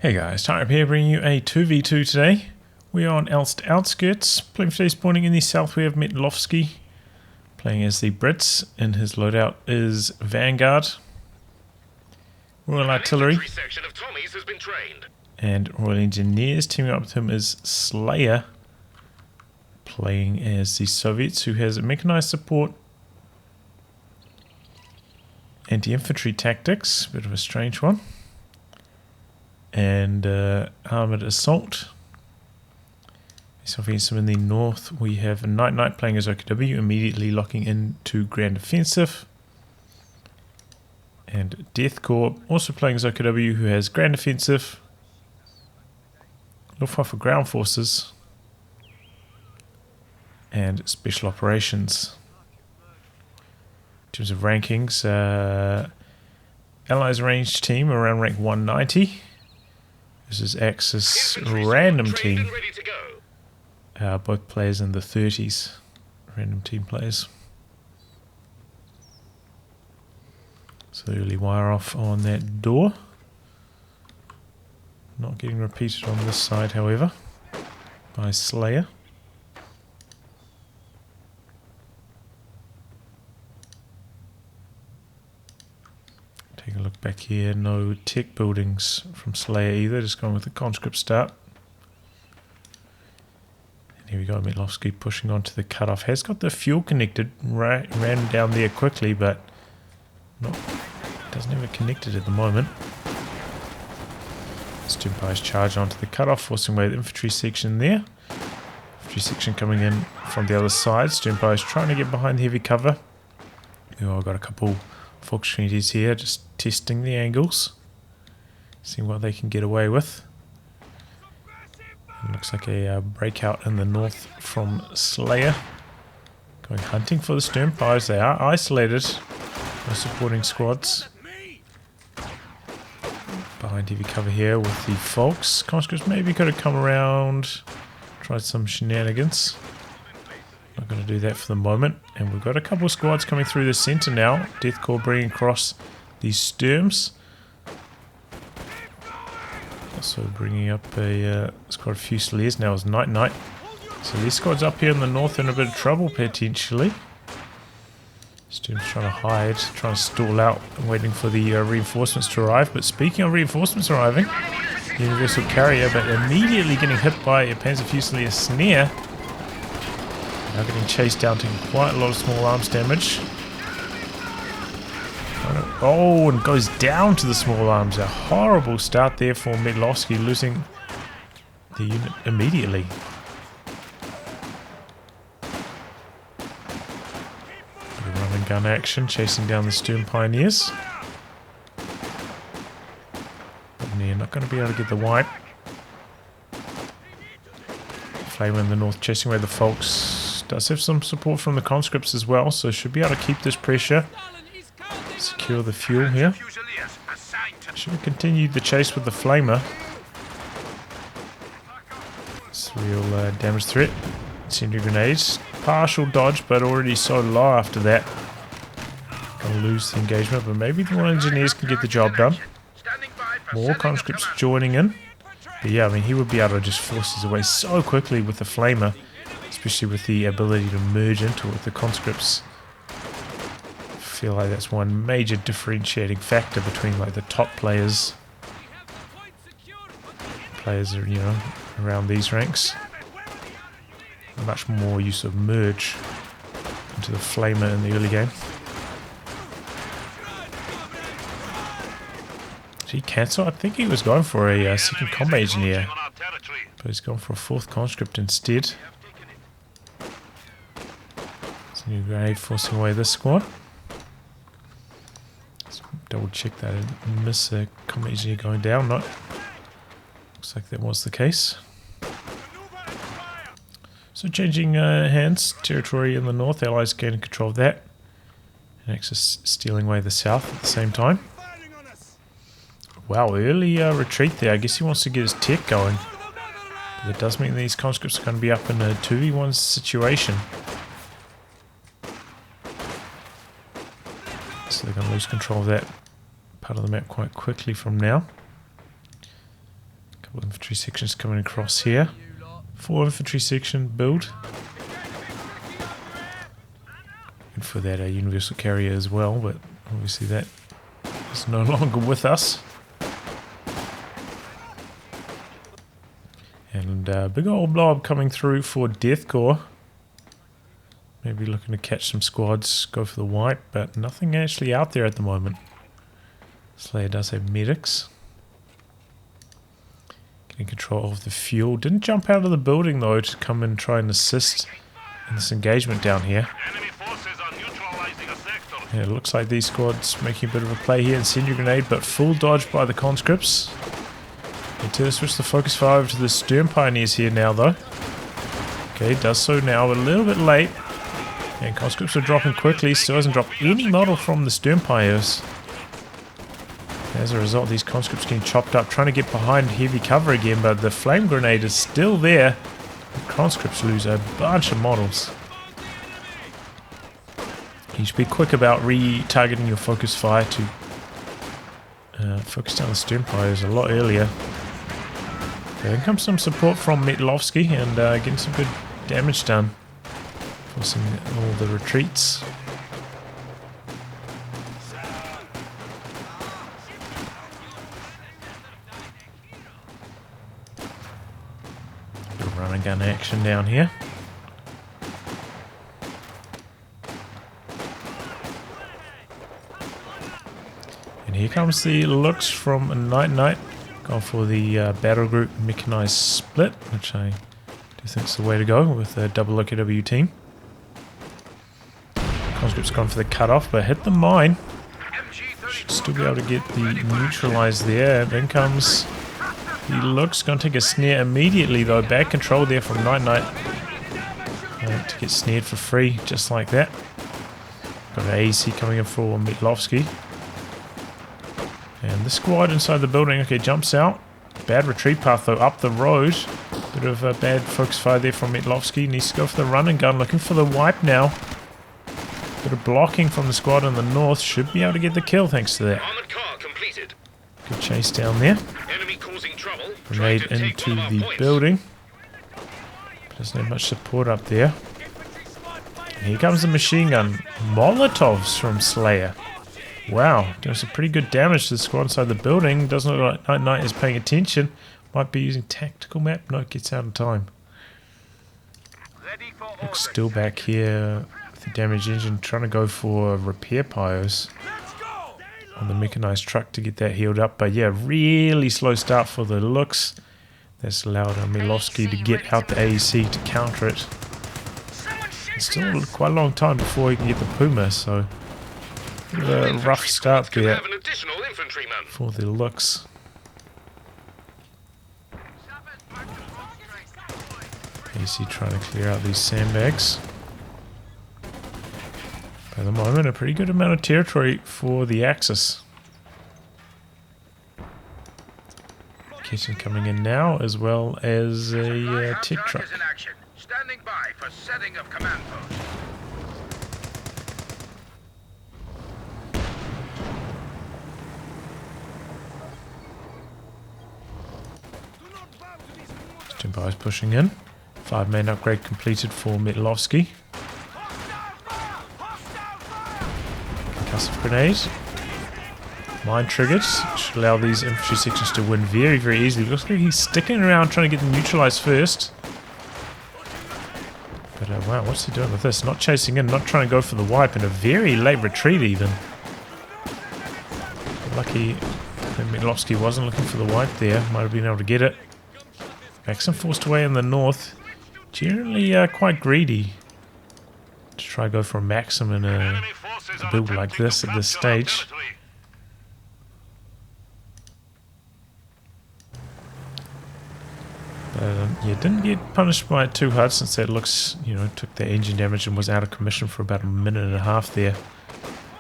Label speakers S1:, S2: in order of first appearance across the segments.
S1: Hey guys, Type here bringing you a 2v2 today. We are on Elst Outskirts. Playing for today's spawning in the south we have Metlovski. Playing as the Brits, and his loadout is Vanguard, Royal Artillery, and Royal Engineers. Teaming up with him is SlayeR, playing as the Soviets, who has mechanized support, anti-infantry tactics, bit of a strange one, and armoured assault. So against him in the north we have NiteNite playing as OKW, immediately locking into Grand Defensive, and Deathcore also playing as OKW, who has Grand Defensive, Luftwaffe for Ground Forces, and Special Operations. In terms of rankings, Allies ranged team around rank 190. This is Axis random team. Both players in the 30s. Random team players. So the early wire off on that door. Not getting repeated on this side, however, by SlayeR. Take a look back here, no tech buildings from SlayeR either, just going with the conscript start. And here we go, Metlovski pushing onto the cutoff. Has got the fuel connected, ran down there quickly, but doesn't have it connected at the moment. Stimpi's charge onto the cutoff, forcing away the infantry section there. Infantry section coming in from the other side. Stimpi's trying to get behind the heavy cover. I've got a couple Volkskrieges here, just testing the angles, seeing what they can get away with. It looks like a breakout in the north from SlayeR. Going hunting for the Stimpi's. They are isolated. No supporting squads. Behind heavy cover here with the Volks. Conscripts maybe could have come around, tried some shenanigans. Not going to do that for the moment. And we've got a couple of squads coming through the centre now. Deathcore bringing across these Sturms. Also bringing up a squad of Fusiliers now as NiteNite. So these squads up here in the north are in a bit of trouble potentially. Sturms trying to hide, trying to stall out, and waiting for the reinforcements to arrive. But speaking of reinforcements arriving, the Universal Carrier, but immediately getting hit by a Panzer Fusilier Snare. Now getting chased down, taking quite a lot of small arms damage. Oh, and goes down to the small arms. A horrible start there for Metlovski, losing the unit immediately. Run and gun action, chasing down the Sturm Pioneers. But they're not going to be able to get the wipe. Flamer in the north chasing away the Volks. Does have some support from the conscripts as well, so should be able to keep this pressure. Secure the fuel here. Should have continued the chase with the Flamer. It's a real damage threat. Incendiary grenades. Partial dodge, but already so low after that. Gonna lose the engagement, but maybe the Royal Engineers can get the job done. More conscripts joining in. But yeah, I mean, he would be able to just force his way so quickly with the Flamer, especially with the ability to merge into it with the conscripts. I feel like that's one major differentiating factor between like the top players are, you know, around these ranks. Much more use of merge into the Flamer in the early game. Did he cancel? I think he was going for a second combat engineer, but he's gone for a fourth conscript instead. New grenade forcing away this squad. Let's double check that I didn't miss a combat engineer going down. No. Looks like that was the case. So changing hands, territory in the north, Allies gaining control of that. And Axis stealing away the south at the same time. Wow, early retreat there. I guess he wants to get his tech going. But it does mean these conscripts are going to be up in a 2v1 situation. So they're going to lose control of that part of the map quite quickly from now. Couple infantry sections coming across here. 4 infantry section build. And for that, a universal carrier as well, but obviously that is no longer with us. And big old blob coming through for Deathcore. Maybe looking to catch some squads, go for the wipe, but nothing actually out there at the moment. SlayeR does have medics. Getting control of the fuel. Didn't jump out of the building though to come and try and assist in this engagement down here. Yeah, it looks like these squads making a bit of a play here. Incendiary grenade, but full dodge by the conscripts. Until they switch the focus fire over to the stern pioneers here now though. Okay, does so now, a little bit late. And conscripts are dropping quickly, still hasn't dropped any model from the stern pioneers. As a result, these conscripts getting chopped up, trying to get behind heavy cover again, but the flame grenade is still there. The conscripts lose a bunch of models. You should be quick about re-targeting your focus fire to focus down the stern pioneers a lot earlier. Okay, in comes some support from Metlovski and getting some good damage done. Forcing all the retreats. Bit of run and gun action down here. And here comes the looks from NiteNite. Going for the battle group mechanized split, which I do think is the way to go with a double OKW team. Conscript's gone for the cutoff, but hit the mine. Should still be able to get the neutralized there. Then comes the looks, going to take a snare immediately though. Bad control there from NiteNite to get snared for free, just like that. Got an AEC coming in for Metlovski. And the squad inside the building, okay, jumps out. Bad retreat path though, up the road. Bit of a bad focus fire there from Metlovski. Needs to go for the run and gun, looking for the wipe now. Bit of blocking from the squad on the north. Should be able to get the kill thanks to that. Good chase down there. Grenade into the building. Doesn't have much support up there. And here comes the machine gun. Molotovs from SlayeR. Wow, doing some pretty good damage to the squad inside the building. Doesn't look like NiteNite is paying attention. Might be using tactical map. No, it gets out of time. Looks still back here. The damaged engine, trying to go for repair pyros on the mechanized truck to get that healed up. But yeah, really slow start for the looks. That's allowed Metlovski to get out the AEC to counter it. It's still quite a long time before he can get the Puma, so a rough start there for the looks. AEC trying to clear out these sandbags. At the moment, a pretty good amount of territory for the Axis. Kitchen coming in now, as well as a tech truck.
S2: Standing by for setting of command post.
S1: Standby is pushing in. 5-man upgrade completed for Metlovski. Concussive grenade. Mine triggered. Should allow these infantry sections to win very, very easily. Looks like he's sticking around trying to get them neutralized first. But wow, what's he doing with this? Not chasing in, not trying to go for the wipe, and a very late retreat even. Lucky that Metlovski wasn't looking for the wipe there. Might have been able to get it. Maxim forced away in the north. Generally quite greedy to try to go for a Maxim in a build like this at this stage. But yeah, didn't get punished by it too hard, since that looks, you know, took the engine damage and was out of commission for about a minute and a half there.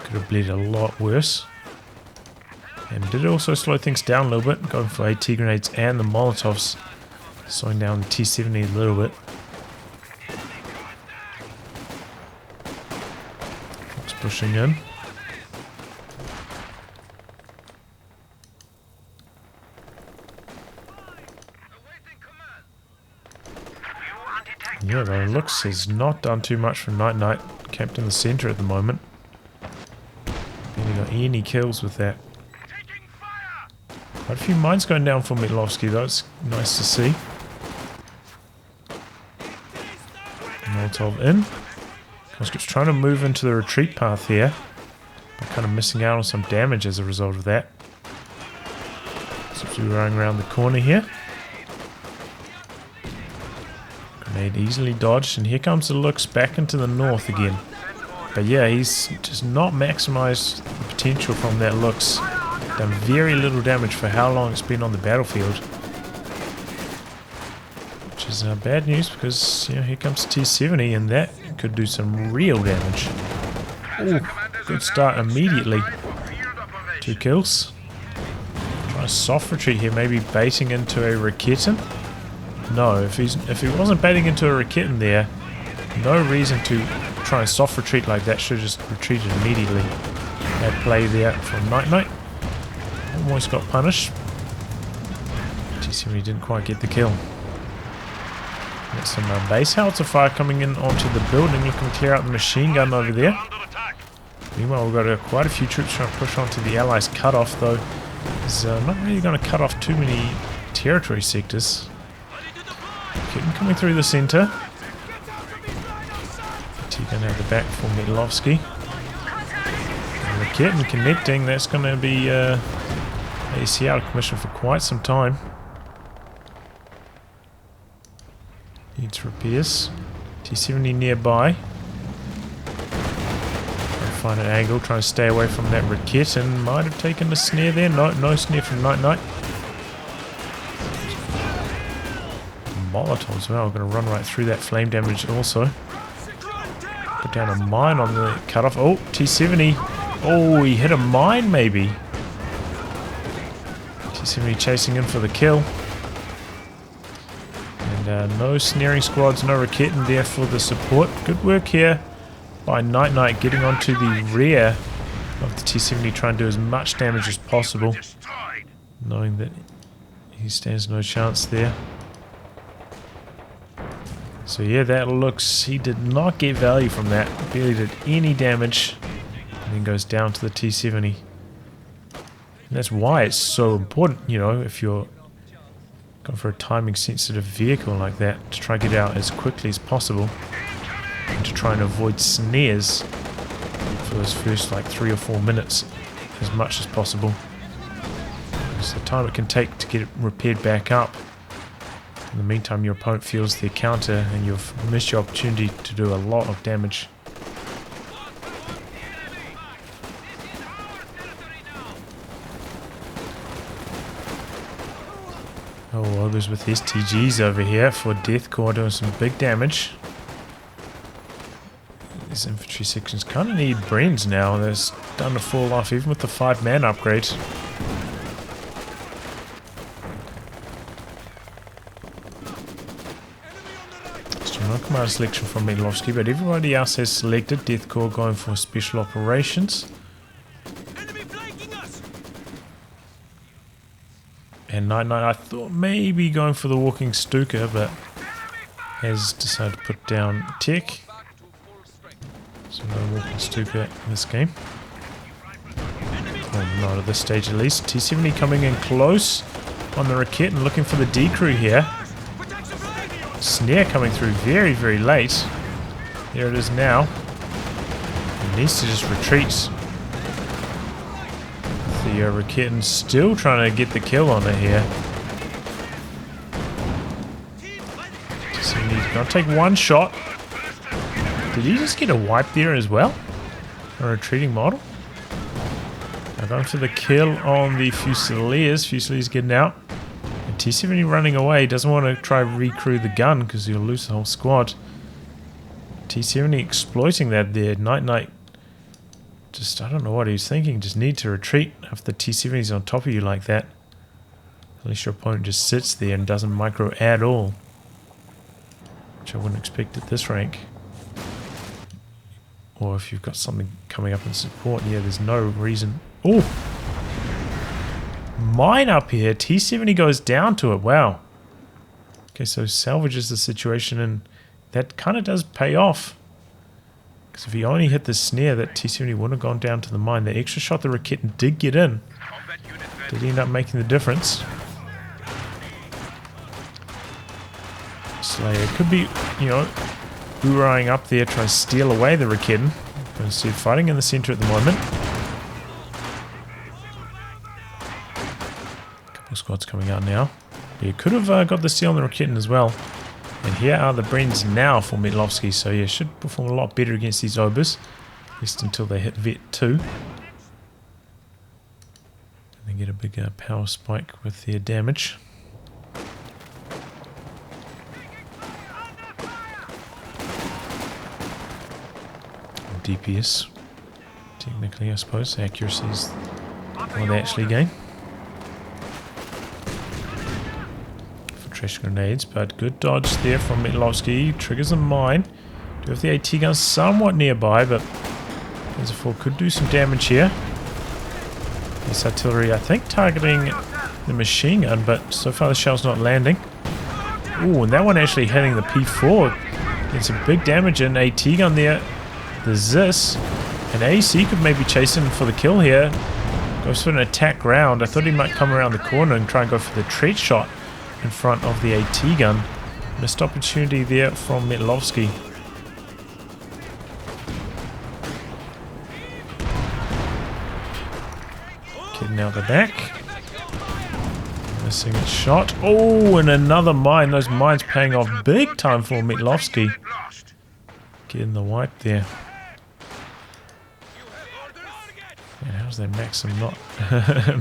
S1: Could have bled a lot worse. And did also slow things down a little bit, going for AT grenades and the Molotovs, slowing down the T-70 a little bit. Fox pushing in. Yeah, though, looks has not done too much for NiteNite. Camped in the center at the moment. Barely got any kills with that. Quite a few mines going down for Metlovski though, it's nice to see. Molotov in. Conscript's trying to move into the retreat path here, but kind of missing out on some damage as a result of that. So we're running around the corner here. Grenade easily dodged, and here comes the looks back into the north again. But yeah, he's just not maximized the potential from that looks. Done very little damage for how long it's been on the battlefield. Which is bad news because, you know, here comes T70 and that could do some real damage. Ooh, good start immediately. 2 kills. Try a soft retreat here, maybe baiting into a Raketin. No, if he wasn't baiting into a Raketin there, no reason to try and soft retreat like that. Should have just retreated immediately. Bad play there from NiteNite. Almost got punished. T70 didn't quite get the kill. Got some base howitzer fire coming in onto the building, looking to clear out the machine gun over there. Meanwhile, we've got quite a few troops trying to push onto the Allies' cutoff, though. It's not really going to cut off too many territory sectors. Keep them coming through the centre. T-gun out the back for Metlovski. Raketin connecting, that's going to be AC out of commission for quite some time. Needs repairs. T-70 nearby. Find an angle, try and stay away from that Raketin. Might have taken a snare there. No snare from NiteNite. Molotov as well. Going to run right through that flame damage also. Put down a mine on the cutoff. Oh, T-70. Oh, he hit a mine maybe. T-70 chasing in for the kill. And no snaring squads, no Raketin there for the support. Good work here by NiteNite getting onto the rear of the T-70, trying to do as much damage as possible, knowing that he stands no chance there. So yeah, that looks, he did not get value from that, barely did any damage, and then goes down to the T-70. And that's why it's so important, you know, if you're going for a timing sensitive vehicle like that, to try and get out as quickly as possible. And to try and avoid snares for those first like 3 or 4 minutes as much as possible. Because the time it can take to get it repaired back up. In the meantime, your opponent feels their counter and you've missed your opportunity to do a lot of damage. Oh, others with STGs over here for Deathcore doing some big damage. These infantry sections kind of need Brens now. They're starting to fall off even with the 5-man upgrade. Still no command selection from Metlovski, but everybody else has selected Deathcore going for special operations. And NiteNite, I thought maybe going for the walking Stuka, but has decided to put down tech. So no walking Stuka in this game. Well, not at this stage at least. T-70 coming in close on the Raketin, looking for the D-crew here. Snare coming through very, very late. There it is now. He needs to just retreat. The Raketin still trying to get the kill on it here. T-70's gonna take one shot. Did he just get a wipe there as well? A retreating model? Now going for the kill on the Fusiliers. Fusiliers getting out. And T-70 running away. Doesn't want to try recrew the gun because he'll lose the whole squad. T-70 exploiting that there. NiteNite just, I don't know what he's thinking. Just need to retreat after the T-70's on top of you like that. At least your opponent just sits there and doesn't micro at all. Which I wouldn't expect at this rank. Or if you've got something coming up in support, yeah, there's no reason. Oh! Mine up here. T-70 goes down to it. Wow. Okay, so salvages the situation in that kind of does pay off. Because if he only hit the snare, that T-70 wouldn't have gone down to the mine. The extra shot the Raketen did get in. Did end up making the difference. SlayeR could be, you know, hoorahing up there, trying to steal away the Raketen. Going to see it fighting in the center at the moment. A couple of squads coming out now. But he could have got the steal on the Raketen as well. And here are the Brens now for Metlovski. So yeah, should perform a lot better against these Obers. At least until they hit Vet 2. And they get a big power spike with their damage. DPS, technically, I suppose. Accuracy is what they actually gain for trash grenades, but good dodge there from Metlovski. Triggers a mine. Do have the AT gun somewhat nearby, but Panzer IV could do some damage here. This artillery, I think, targeting the machine gun, but so far the shell's not landing. Ooh, and that one actually hitting the P4. Getting some big damage in. AT gun there. There's this, and AC could maybe chase him for the kill here. Goes for an attack round. I thought he might come around the corner and try and go for the treat shot in front of the AT gun. Missed opportunity there from Metlovski. Getting out the back. Missing a shot. Oh, and another mine. Those mines paying off big time for Metlovski. Getting the wipe there. And how's their Maxim not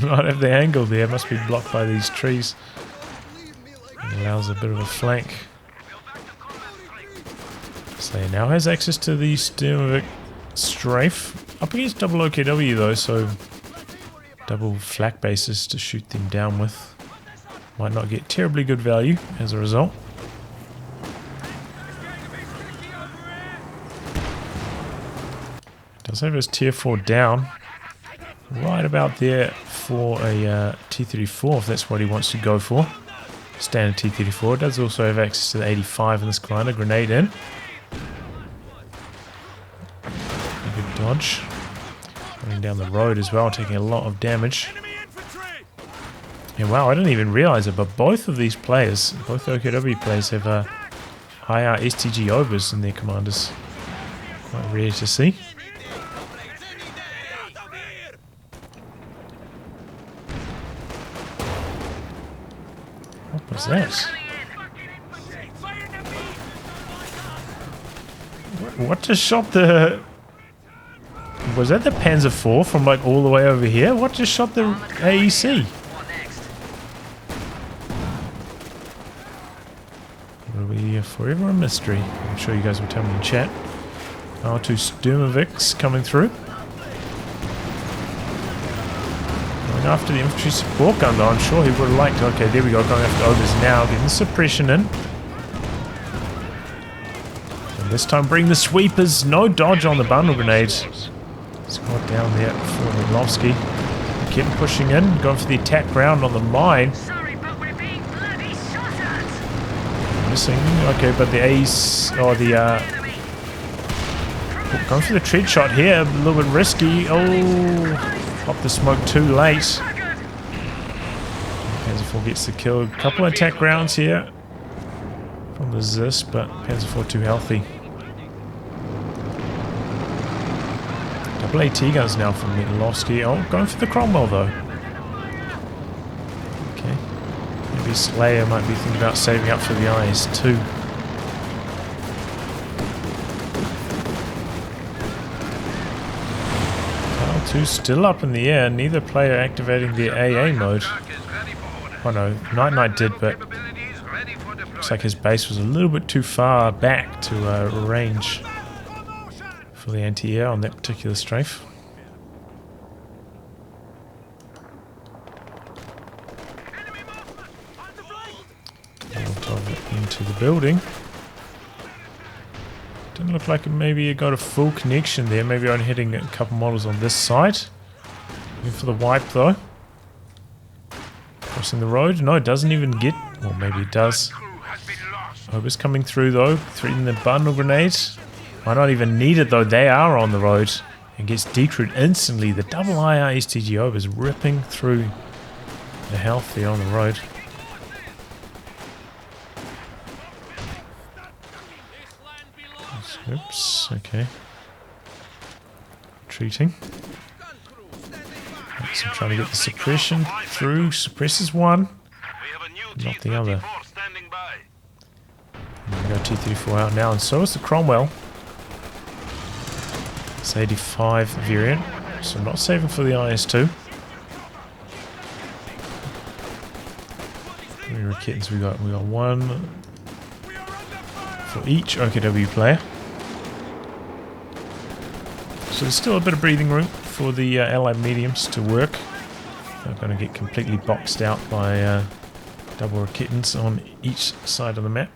S1: not have the angle there? Must be blocked by these trees. It allows a bit of a flank. SlayeR now has access to the Sturmovik strafe. Up against double OKW though, so double flak bases to shoot them down with. Might not get terribly good value as a result. Does have his tier 4 down. Right about there for a T-34 if that's what he wants to go for. Standard T-34. Does also have access to the 85 in this grinder. Grenade in. A good dodge. Running down the road as well, taking a lot of damage. And wow, I didn't even realize it, but both of these players, both the OKW players, have IR STG overs in their commanders. Quite rare to see. What was that? What just shot the... Was that the Panzer IV from like all the way over here? What just shot the AEC? It'll be forever a mystery. I'm sure you guys will tell me in chat. Our two Sturmoviks coming through. Going after the infantry support gun though, I'm sure he would have liked. Okay, there we go, going after overs now, getting the suppression in. And this time bring the sweepers, no dodge on the bundle grenades. Squad down there for Metlovski. Kept pushing in, going for the attack round on the mine.
S3: Sorry, but we're being bloody shot at.
S1: Missing, okay, but the ace, or the, going for the tread shot here, a little bit risky. Oh, popped the smoke too late. Panzer IV gets the kill. A couple of attack rounds here from the Zis, but Panzer IV too healthy. Double AT guns now from Metlovski. Oh, going for the Cromwell though. Okay. Maybe SlayeR might be thinking about saving up for the IS-2. Two still up in the air, neither player activating their AA mode. Oh no, NiteNite did, but looks like his base was a little bit too far back to range for the anti-air on that particular strafe. Into the building. Didn't look like maybe it got a full connection there. Maybe only hitting a couple models on this side. Looking for the wipe though. Crossing the road. No, it doesn't even get... Or maybe it does. Obers coming through though, threatening the bundle grenades. Might not even need it though, they are on the road. And gets decrewed instantly. The double IR STG Obers ripping through the health there on the road. Oops, okay. Retreating. So trying to get the suppression through. Suppresses one, not the other. And we got T-34 out now, and so is the Cromwell. It's 85 variant, so not saving for the IS-2. How many Raketans we got? We got one for each OKW player. So there's still a bit of breathing room for the allied mediums to work. They're going to get completely boxed out by double Raketans on each side of the map.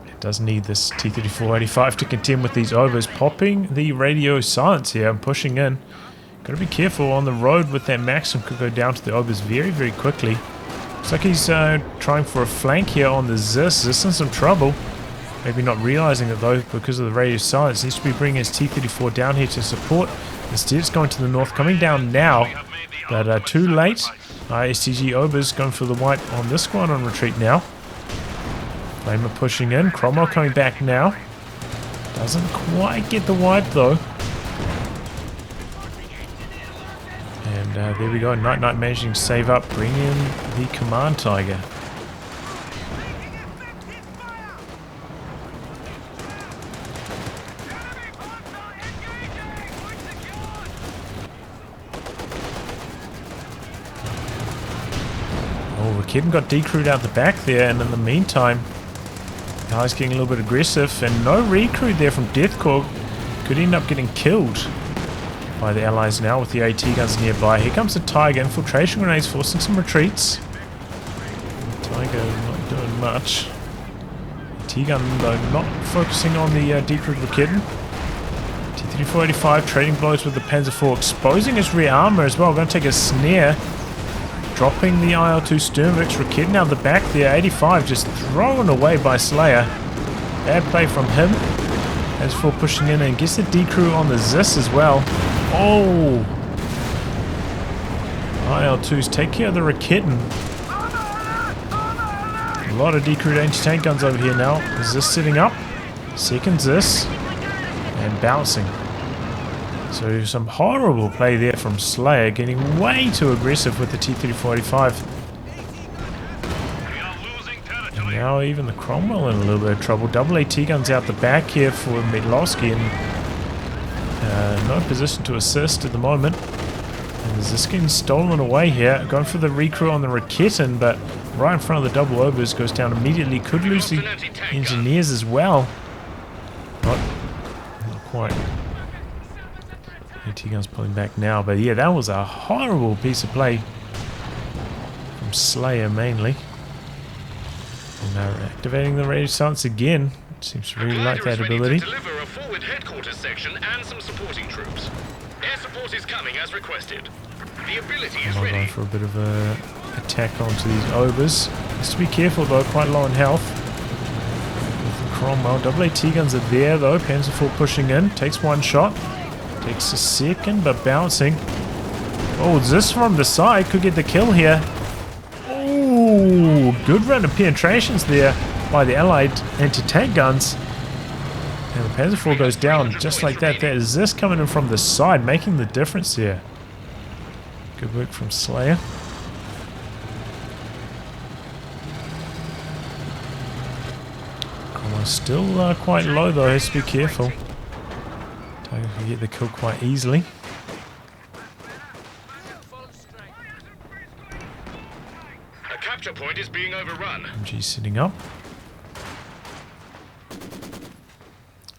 S1: It does need this T-34-85 to contend with these overs. Popping the radio silence here and pushing in. Got to be careful on the road with that Maxim, could go down to the overs very, very quickly. Looks like he's trying for a flank here on the Zis. Zis in some trouble. Maybe not realizing it though because of the radio silence. Needs to be bringing his T-34 down here to support. Instead it's going to the north, coming down now. But too late. STG Obers going for the wipe on this squad on retreat now. Flamer pushing in. Cromwell coming back now. Doesn't quite get the wipe though. And there we go. NiteNite managing to save up. Bring in the Command Tiger. Raketen got decrewed out the back there, and in the meantime, the Allies getting a little bit aggressive, and no recruit there from Deathcore. Could end up getting killed by the Allies now with the AT guns nearby. Here comes the Tiger. Infiltration grenades forcing some retreats. The Tiger not doing much. AT gun though not focusing on the decrewed Raketen. T-34-85 trading blows with the Panzer IV, exposing his rear armor as well. Going to take a snare. Dropping the IL-2 Sturmwix. Raketen out the back there. 85 just thrown away by SlayeR. Bad play from him. As for pushing in and gets the decrew on the Zis as well. Oh! IL-2s take care of the Raketen. A lot of decrewed anti-tank guns over here now. Zis sitting up. Second Zis. And bouncing. So some horrible play there from SlayeR, getting way too aggressive with the T-34-85. And now even the Cromwell in a little bit of trouble. Double AT guns out the back here for Metlovski, and no position to assist at the moment. And this getting stolen away here. Going for the recrew on the Raketen, but right in front of the double Obers, goes down immediately. Could lose the engineers as well. Not quite. AT guns pulling back now, but yeah, that was a horrible piece of play from SlayeR mainly. And now activating the radio silence again. Seems to really like that ability.
S2: Deliver a forward headquarters section and some supporting troops. Air support is coming as requested. The ability is ready.
S1: Going for a bit of a attack onto these Obers. Has to be careful though, quite low in health. With the Cromwell, double AT guns are there though. Panzer IV pushing in, takes one shot. Takes a second, but bouncing. Oh, this from the side could get the kill here. Oh, good run of penetrations there by the Allied anti-tank guns. And the Panzer IV goes down just like that. That is this coming in from the side, making the difference here. Good work from SlayeR. Still quite low though, has to be careful. Tiger can get the kill quite easily.
S2: A capture point is being overrun.
S1: MG sitting up.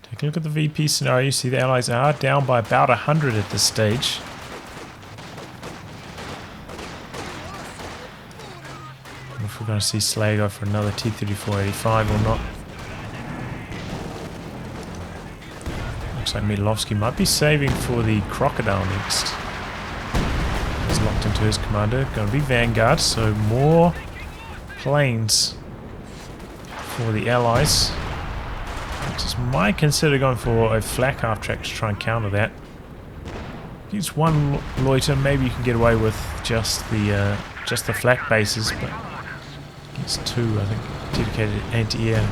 S1: Take a look at the VP scenario. You see the Allies are down by about 100 at this stage. I don't know if we're going to see SlayeR go for another T-34-85 or not. Looks like Metlovski might be saving for the Crocodile next. He's locked into his commander. Going to be Vanguard, so more planes for the Allies. Just might consider going for a flak half track to try and counter that. It's one loiter, maybe you can get away with just the flak bases, but it's two, I think, dedicated anti-air.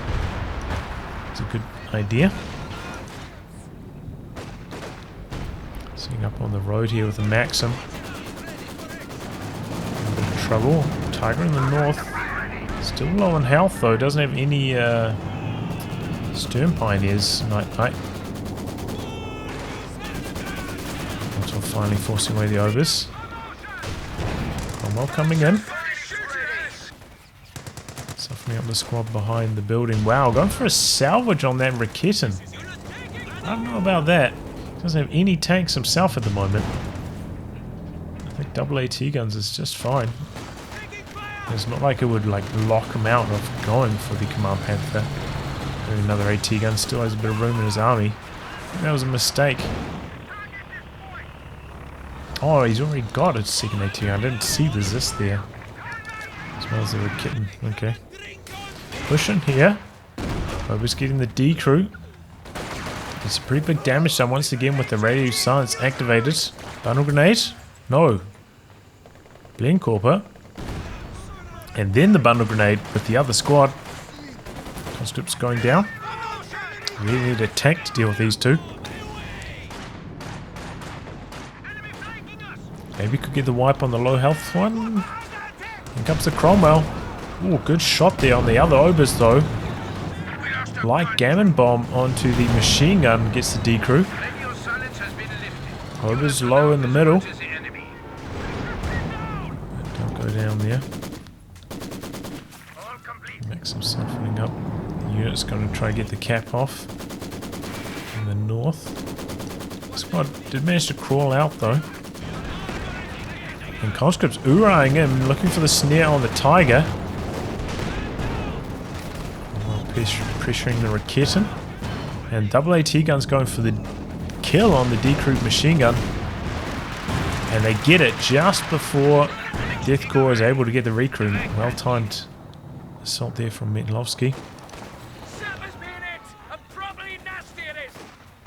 S1: It's a good idea. Sitting up on the road here with the Maxim. A bit of trouble. Tiger in the north. Still low on health though. Doesn't have any Stern Pioneers. NiteNite. Until finally forcing away the Obers. Cromwell coming in. Suffering up the squad behind the building. Wow, going for a salvage on that Raketin. I don't know about that. Doesn't have any tanks himself at the moment. I think double AT guns is just fine. It's not like it would like lock him out of going for the Command Panther. Maybe another AT gun still has a bit of room in his army. I think that was a mistake. Oh, he's already got a second AT gun. I didn't see the Zis there. As well as the Raketin. Okay. Pushing here. Obers getting the D crew. It's a pretty big damage done once again with the radio silence activated. Bundle grenade? No. Blencorper. And then the bundle grenade with the other squad. Conscripts going down. Really need a tank to deal with these two. Maybe could get the wipe on the low health one. Here comes the Cromwell. Ooh, good shot there on the other Obers though. Light Gammon Bomb onto the machine gun gets the D crew. Obers low in the middle. Don't go down there. Make some softening up. The unit's going to try and get the cap off in the north. Squad did manage to crawl out though. And conscripts oorahing in, looking for the snare on the Tiger. Pressuring the Raketin. And double AT guns going for the kill on the D-Crew machine gun. And they get it just before Deathcore is able to get the recruit. Well timed assault there from Metlovski.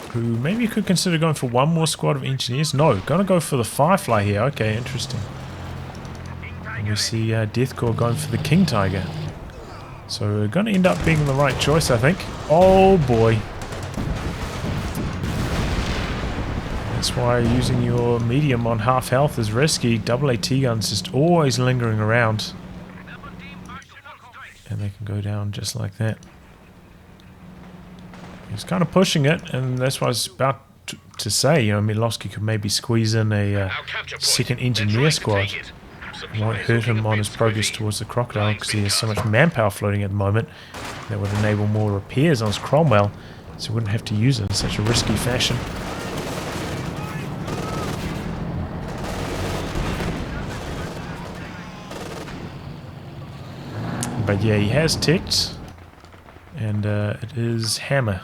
S1: Who maybe could consider going for one more squad of engineers. No, gonna go for the Firefly here. Okay, interesting. And we see Deathcore going for the King Tiger. So we're going to end up being the right choice, I think. Oh boy. That's why using your medium on half health is risky. Double AT guns just always lingering around. And they can go down just like that. He's kind of pushing it, and that's what I was about to say. You know, Metlovski could maybe squeeze in a second engineer squad. It won't hurt him on his progress towards the Crocodile because he has so much manpower floating at the moment that would enable more repairs on his Cromwell, so he wouldn't have to use it in such a risky fashion. But yeah, he has ticked, and it is Hammer.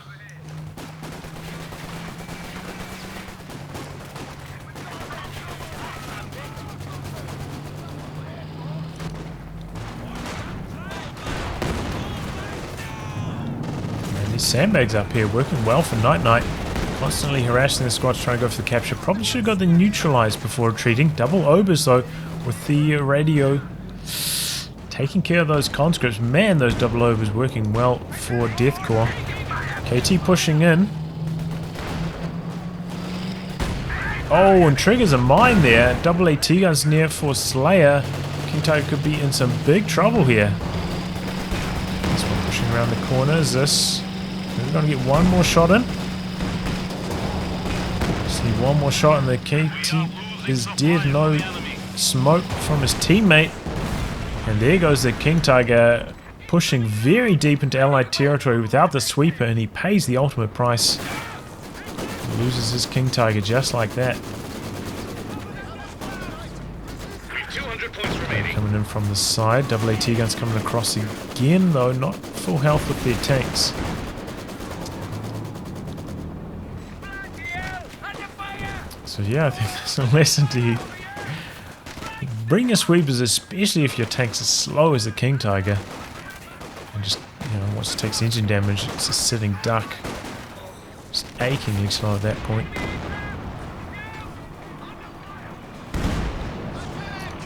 S1: Sandbags up here working well for NiteNite. Constantly harassing the squad to try and go for the capture. Probably should have got the neutralized before retreating. Double Obers though with the radio taking care of those conscripts. Man, those double Obers working well for Deathcore. KT pushing in. Oh, and triggers a mine there. Double AT guns near for SlayeR. King Tiger could be in some big trouble here. This one pushing around the corner. Is this... We're going to get one more shot in. See one more shot and the KT is dead. No smoke from his teammate. And there goes the King Tiger pushing very deep into Allied territory without the sweeper, and he pays the ultimate price. He loses his King Tiger just like that.
S2: 200 points remaining.
S1: Coming in from the side. Double AT guns coming across again, though not full health with their tanks. So yeah, I think that's a lesson to Bring your sweepers, especially if your tank's as slow as the King Tiger. And just, you know, once it takes engine damage, it's a sitting duck. Just achingly slow at that point.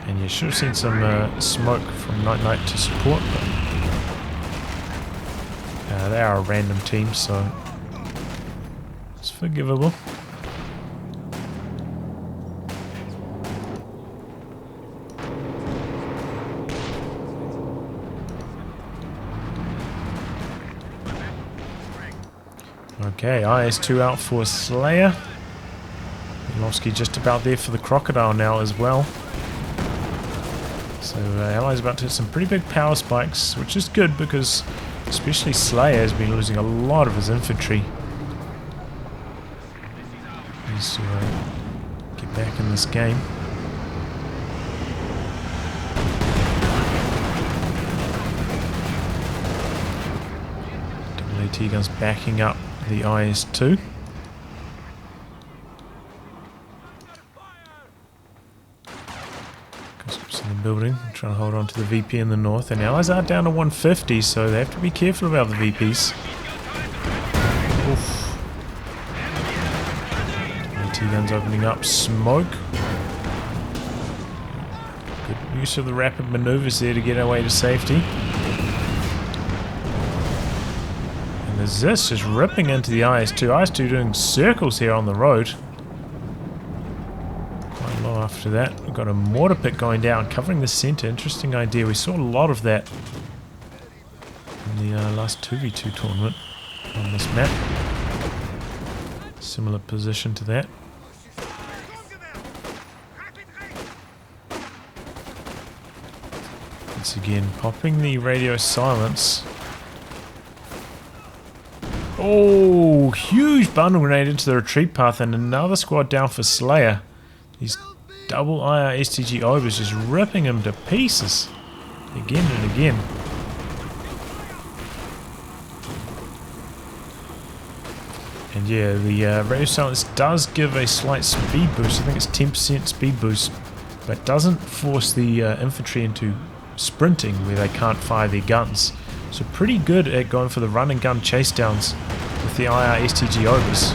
S1: And you should have seen some smoke from NiteNite to support, but they are a random team, so it's forgivable. Okay, IS-2 out for SlayeR. Metlovski just about there for the Crocodile now as well. So Allies about to hit some pretty big power spikes, which is good because especially SlayeR has been losing a lot of his infantry. Needs to get back in this game. AT guns backing up the IS-2. Conscripts in the building, trying to hold on to the VP in the north, and Allies are down to 150, so they have to be careful about the VPs. Oof. AT guns opening up smoke. Good use of the rapid maneuvers there to get our way to safety. There's this just ripping into the IS-2. IS-2 doing circles here on the road. Quite low after that. We've got a mortar pit going down, covering the center. Interesting idea. We saw a lot of that in the last 2v2 tournament on this map. Similar position to that. Once again, popping the radio silence. Oh, huge bundle grenade into the retreat path, and another squad down for SlayeR. These double IR STG overs just ripping him to pieces again and again. And yeah, the radio silence does give a slight speed boost. I think it's 10% speed boost, but doesn't force the infantry into sprinting where they can't fire their guns. So pretty good at going for the run and gun chase downs with the IR STG overs.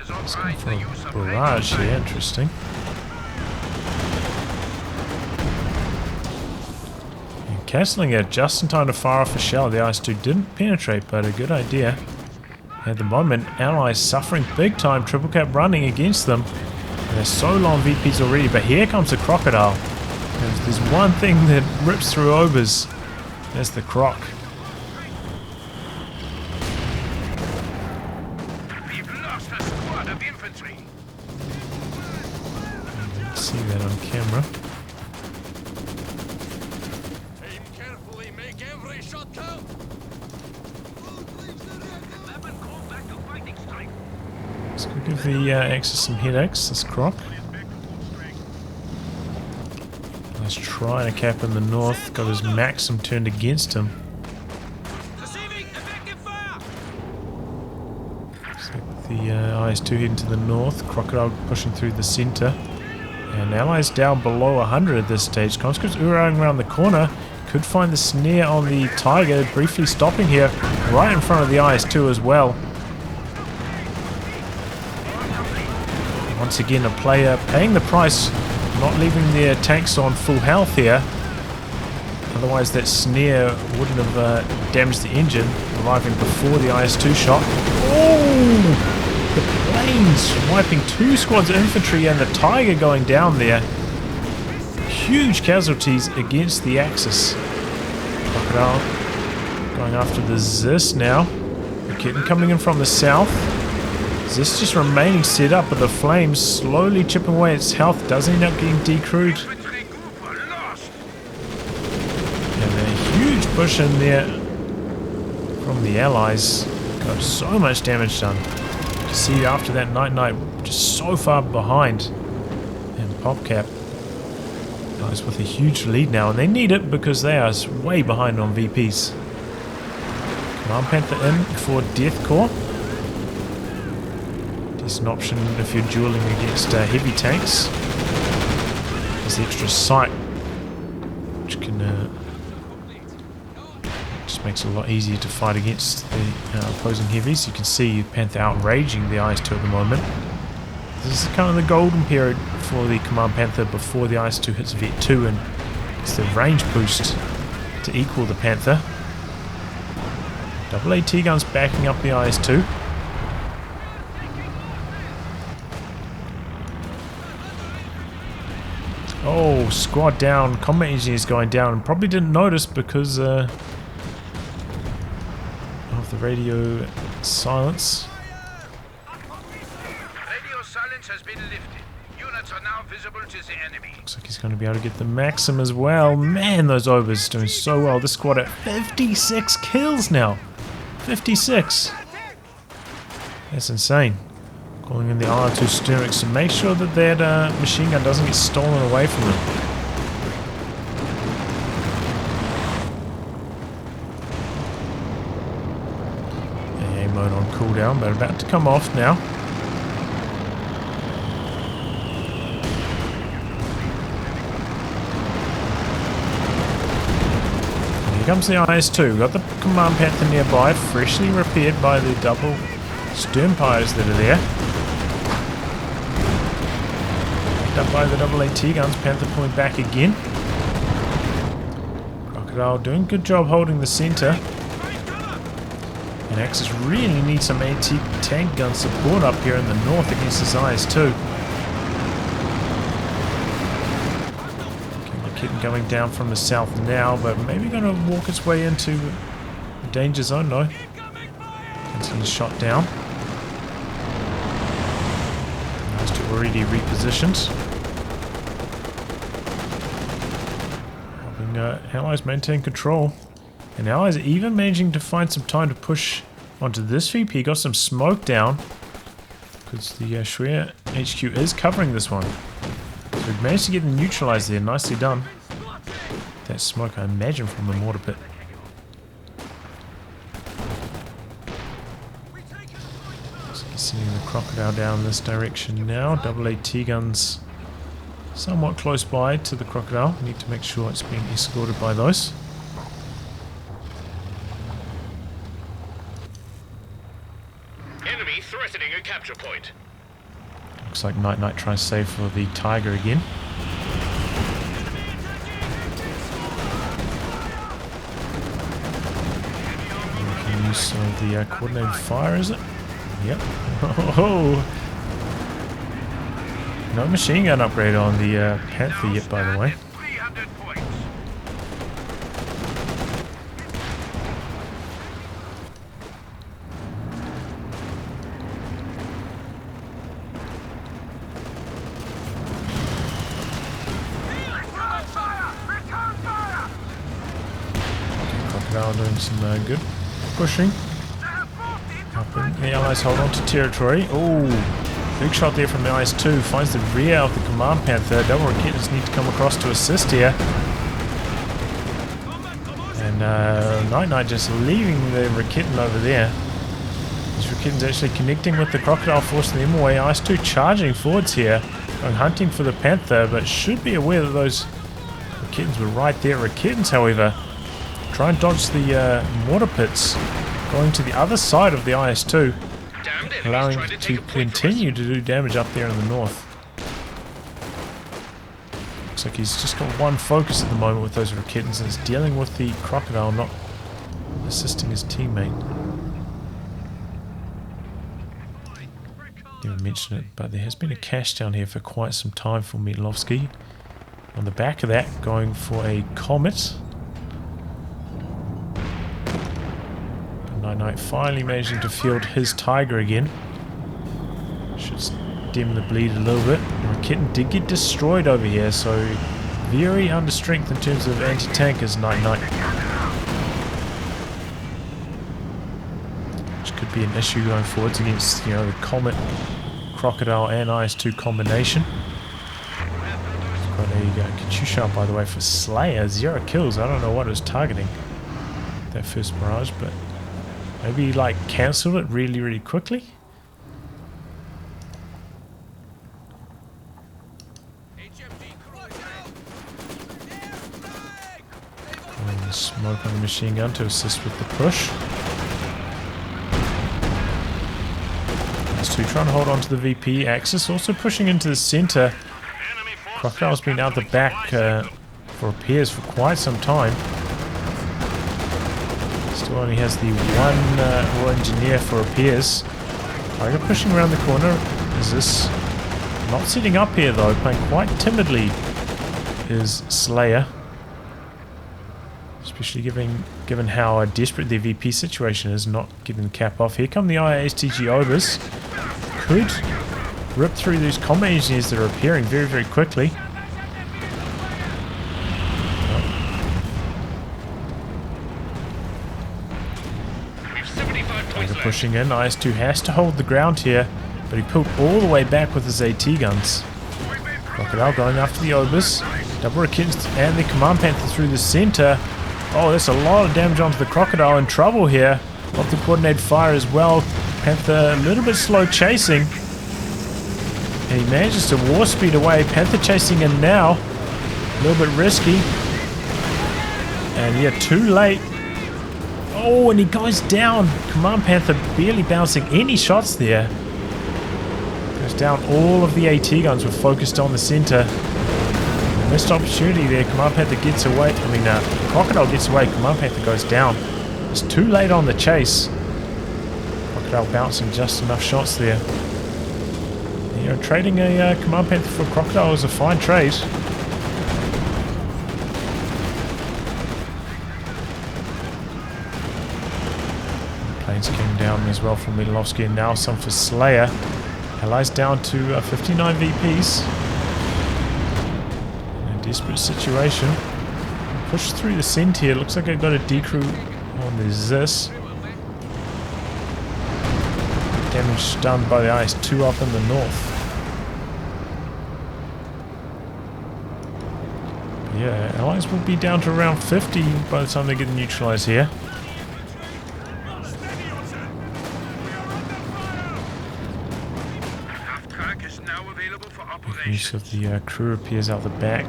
S1: Let's go for a barrage here, interesting. And cancelling it just in time to fire off a shell. The IS-2 didn't penetrate, but a good idea. At the moment, Allies suffering big time, triple cap running against them. They're so low on VPs already, but here comes the Crocodile. There's one thing that rips through overs. There's the Croc.
S2: We've lost a squad of infantry.
S1: You can see that on camera.
S2: Aim carefully, make every shot count.
S1: Let's go give the Axis some headaches, this Croc. Let's try and cap in the north, got his Maxim turned against him. Looks like the IS-2 heading to the north, Crocodile pushing through the centre. And Allies down below 100 at this stage. Conscripts oohing around the corner, could find the snare on the Tiger, briefly stopping here, right in front of the IS-2 as well. Once again, a player paying the price, not leaving their tanks on full health here. Otherwise that snare wouldn't have damaged the engine, arriving before the IS-2 shot. Oh! The planes wiping two squads of infantry and the Tiger going down there. Huge casualties against the Axis. Crocodile going after the Zis now. The kitten coming in from the south. This just remaining set up, but the flames slowly chipping away its health, does end up getting decrewed. And a huge push in there from the Allies. Got so much damage done. You see after that NiteNite just so far behind. And PopCap guys with a huge lead now, and they need it because they are way behind on VPs. Command Panther in for Deathcore. It's an option if you're dueling against heavy tanks. There's the extra sight, which can just makes it a lot easier to fight against the opposing heavies. You can see Panther outraging the IS-2 at the moment. This is kind of the golden period for the Command Panther before the IS-2 hits Vet 2 and gets the range boost to equal the Panther. Double AT guns backing up the IS-2. Oh, squad down. Combat engineers going down, and probably didn't notice because of the radio silence.
S4: Radio silence has been lifted. Units are now visible to the enemy.
S1: Looks like he's going to be able to get the Maxim as well. Man, those overs doing so well. This squad at 56 kills now. 56. That's insane. Calling in the R2 Sturmix to make sure that that machine gun doesn't get stolen away from them. AA mode on cooldown, but about to come off now. Here comes the IS-2. Got the Command Panther nearby, freshly repaired by the double Sturmpires that are there. Up by the double AT guns, Panther pulling back again. Crocodile doing a good job holding the center. And Axis really needs some anti-tank gun support up here in the north against this IS-2. Kitten coming down from the south now, but maybe going to walk its way into the danger zone. No. Continue shot down. IS-2 already repositioned. Allies maintain control, and Allies are even managing to find some time to push onto this VP. Got some smoke down because the SlayeR HQ is covering this one, so we've managed to get them neutralized there. Nicely done. That smoke, I imagine, from the mortar pit. So sending the Crocodile down this direction now. Double AT guns somewhat close by to the Crocodile. Need to make sure it's being escorted by those.
S2: Enemy threatening a capture point.
S1: Looks like NiteNite tries to save for the Tiger again. Making use of the coordinated fire, is it? Yep. Oh. No machine gun upgrade on the Panther yet, by the way.
S4: 300 points.
S1: Crocodile doing some good pushing. Helping the Allies hold on to territory. Oh! Big shot there from the IS-2, finds the rear of the Command Panther. Double Raketas need to come across to assist here. And NiteNite just leaving the Raketan over there. This Raketan's actually connecting with the Crocodile, forcing them away. IS-2 charging forwards here, going hunting for the Panther, but should be aware that those Raketans were right there. Raketans, however, try and dodge the mortar pits, going to the other side of the IS-2. Allowing it to continue to do damage up there in the north. Looks like he's just got one focus at the moment with those Raketans, and it's dealing with the Crocodile, not assisting his teammate. Didn't mention it, but there has been a cache down here for quite some time for Metlovski. On the back of that, going for a Comet. NiteNite finally managing to field his Tiger again. Should stem the bleed a little bit. Raketan did get destroyed over here, so very under strength in terms of anti-tank is NiteNite. Which could be an issue going forwards against, you know, the Comet, Crocodile and IS-2 combination. Got a Katyusha, by the way, for SlayeR. 0 kills. I don't know what it was targeting, that first barrage, but maybe like cancelled it really quickly. And smoke on the machine gun to assist with the push. These two trying to hold on to the VP axis, also pushing into the center. Crocodile's been out the back for repairs for quite some time. Still only has the one Raw Engineer for repairs. Tiger pushing around the corner. Is this not setting up here though? Playing quite timidly is SlayeR. Especially given how desperate their VP situation is, not getting the cap off. Here come the ISTG Obers. Could rip through these combat engineers that are appearing very, very quickly. Pushing in, IS-2 has to hold the ground here, but he pulled all the way back with his AT guns. Crocodile going after the Obers. Double Rakins and the Command Panther through the center. Oh, that's a lot of damage onto the Crocodile. In trouble here. Off the coordinated fire as well. Panther a little bit slow chasing. And he manages to war speed away. Panther chasing in now. A little bit risky. And yeah, too late. Oh, and he goes down. Command Panther barely bouncing any shots there. Goes down. All of the AT guns were focused on the center. Missed opportunity there. Command Panther gets away. Crocodile gets away. Command Panther goes down. It's too late on the chase. Crocodile bouncing just enough shots there. You know, trading a Command Panther for Crocodile is a fine trade. Planes came down as well from Metlovski, and now some for SlayeR. Allies down to 59 VPs. In a desperate situation. Push through the center here. Looks like they've got a decrew on the Zis. Damage done by the IS-2 up in the north. Yeah, allies will be down to around 50 by the time they get neutralized here. Use of the crew appears out the back.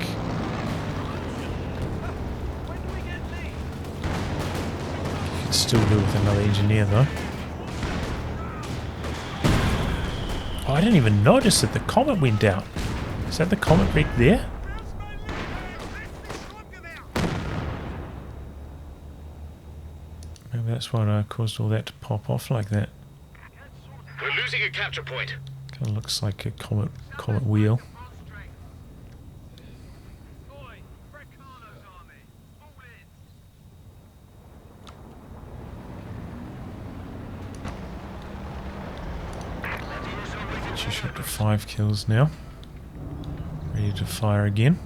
S1: Could still do with another engineer though. Oh, I didn't even notice that the comet went down. Is that the comet wreck there? Maybe that's what caused all that to pop off like that.
S2: We're losing a capture point.
S1: Kind of looks like a comet wheel. She's up to 5 kills now. Ready to fire again.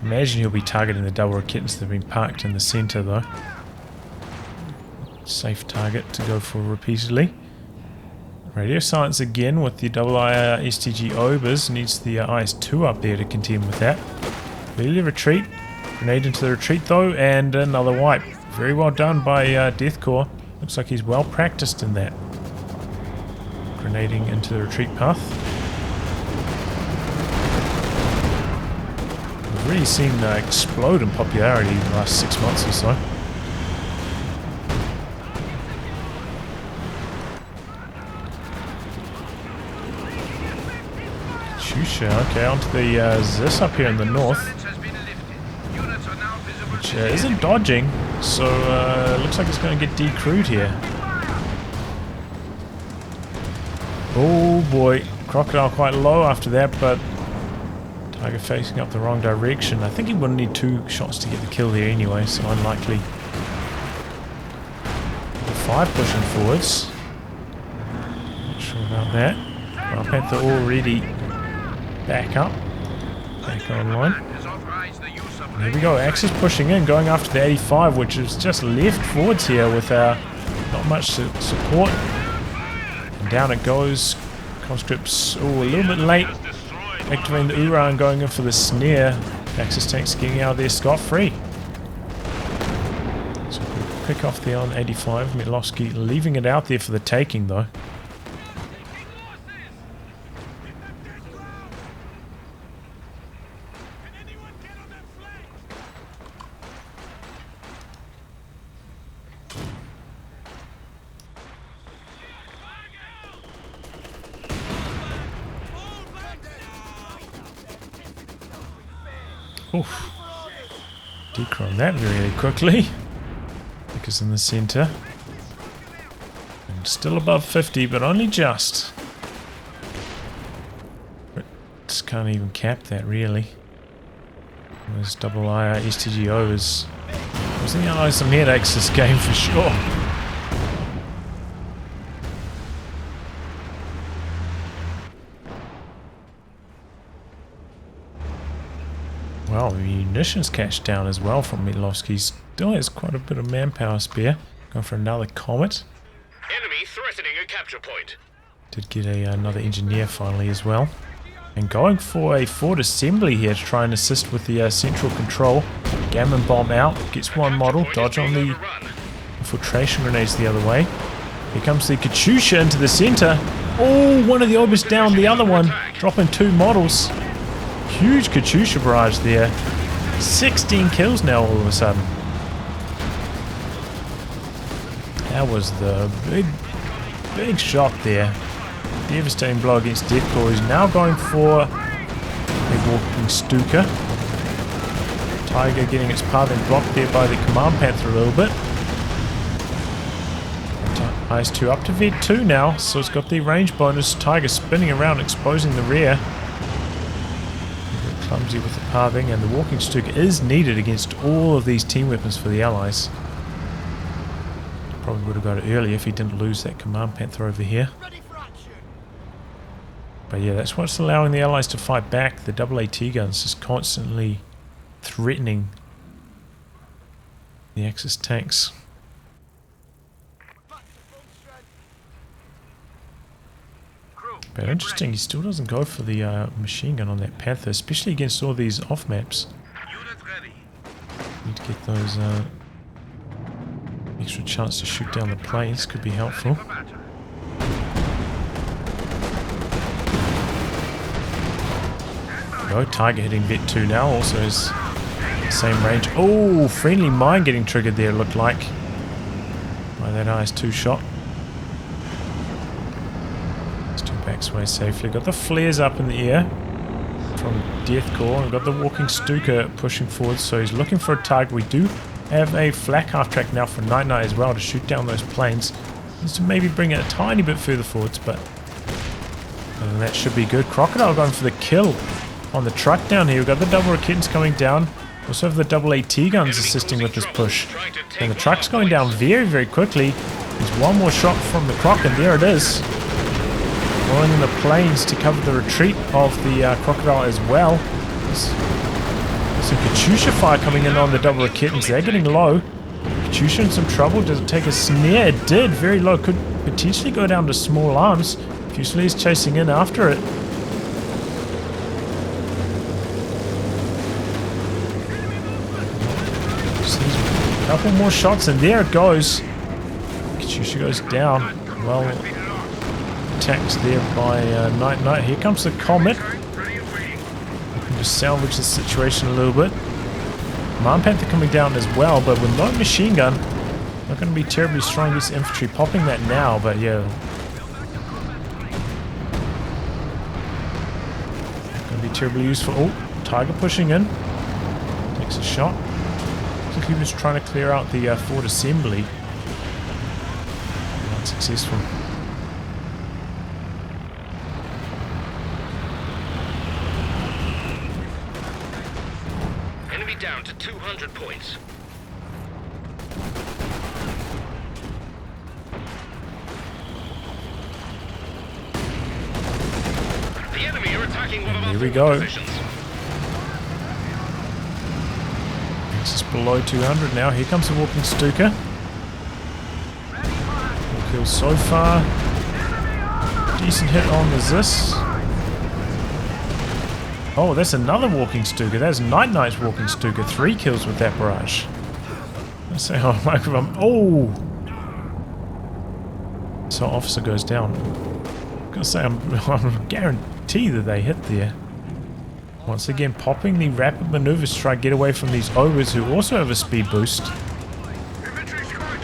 S1: Imagine he'll be targeting the double Rakins that have been parked in the center though. Safe target to go for repeatedly. Radio silence again with the double STG Obers. Needs the IS-2 up there to contend with that. Early retreat. Grenade into the retreat though, and another wipe. Very well done by Deathcore. Looks like he's well practiced in that. Grenading into the retreat path. We've really seen explode in popularity in the last 6 months or so. Okay, onto the Zis up here in the north, which isn't dodging, so looks like it's going to get decrewed here. Oh boy, Crocodile quite low after that, but Tiger facing up the wrong direction. I think he would need 2 shots to get the kill there anyway, so unlikely. 5 pushing forwards. Not sure about that. Panther already back up. Back online. And here we go. Axis pushing in, going after the 85, which is just left forwards here with not much support. And down it goes. Conscripts, a little bit late. Activating the Ura and going in for the snare. Axis tanks getting out of there scot-free. So we'll pick off the on 85. Metlovski leaving it out there for the taking though. Oof. Deathcore on that really quickly. Because in the center. And still above 50, but only just. Just can't even cap that really. Those double IR STGO is causing the Allies some headaches this game for sure. Well, the munitions cache down as well from Metlovski. Still has quite a bit of manpower spare. Going for another Comet.
S2: Enemy threatening a capture point.
S1: Did get another engineer finally as well. And going for a forward assembly here to try and assist with the central control. Gammon bomb out. Gets one model. Dodge on the infiltration grenades the other way. Here comes the Katyusha into the center. Oh, one of the obus down, the other one. Dropping 2 models. Huge Katyusha barrage there. 16 kills now all of a sudden. That was the big shot there. Devastating blow against Deathcore, who's now going for a walking Stuka. Tiger getting its pathing blocked there by the Command Panther a little bit. IS-2 up to Vet 2 now, so it's got the range bonus. Tiger spinning around, exposing the rear. Clumsy with the pathing, and the walking Stuka is needed against all of these team weapons for the Allies. Probably would have got it earlier if he didn't lose that Command Panther over here. But yeah, that's what's allowing the Allies to fight back. The AAT guns just constantly threatening the Axis tanks. But interesting, he still doesn't go for the machine gun on that Panther, especially against all these off maps. Need to get those extra chance to shoot down the planes, could be helpful. No, Tiger hitting Vet 2 now, also has the same range. Oh, friendly mine getting triggered there, it looked like. By that IS-2 shot. Backs away safely. Got the flares up in the air from Deathcore, and got the walking Stuka pushing forward, so he's looking for a target. We do have a flak half track now for NiteNite as well to shoot down those planes. Needs to maybe bring it a tiny bit further forwards, but that should be good. Crocodile going for the kill on the truck down here. We've got the double Raketans coming down. Also have the double AT guns assisting with this push. And the truck's going down very, very quickly. There's one more shot from the Croc, and there it is. Rolling in the planes to cover the retreat of the Crocodile as well. Some Katyusha fire coming in on the double Raketans. They're getting low. Katyusha in some trouble. Does it take a snare? It did. Very low. Could potentially go down to small arms. Fusiliers chasing in after it. Just needs a couple more shots, and there it goes. Katyusha goes down. Well, attacked there by NiteNite. Here comes the Comet. Looking to salvage the situation a little bit. Command Panther coming down as well, but with no machine gun, not going to be terribly strong against infantry. Popping that now, but yeah. Going to be terribly useful. Oh, Tiger pushing in. Takes a shot. I think he was trying to clear out the forward assembly. Not successful.
S2: Down to 200 points. The enemy are attacking one of our forward positions.
S1: It's just below 200 now. Here comes the walking Stuka. 4 kills so far. Decent hit on the Zis. Oh, that's another walking Stuka. That's NiteNite's walking Stuka. 3 kills with that barrage. Let's say how microphone. Oh! So officer goes down. I'm gonna say I'm guarantee that they hit there. Once again, popping the rapid maneuvers to try to get away from these ogres who also have a speed boost.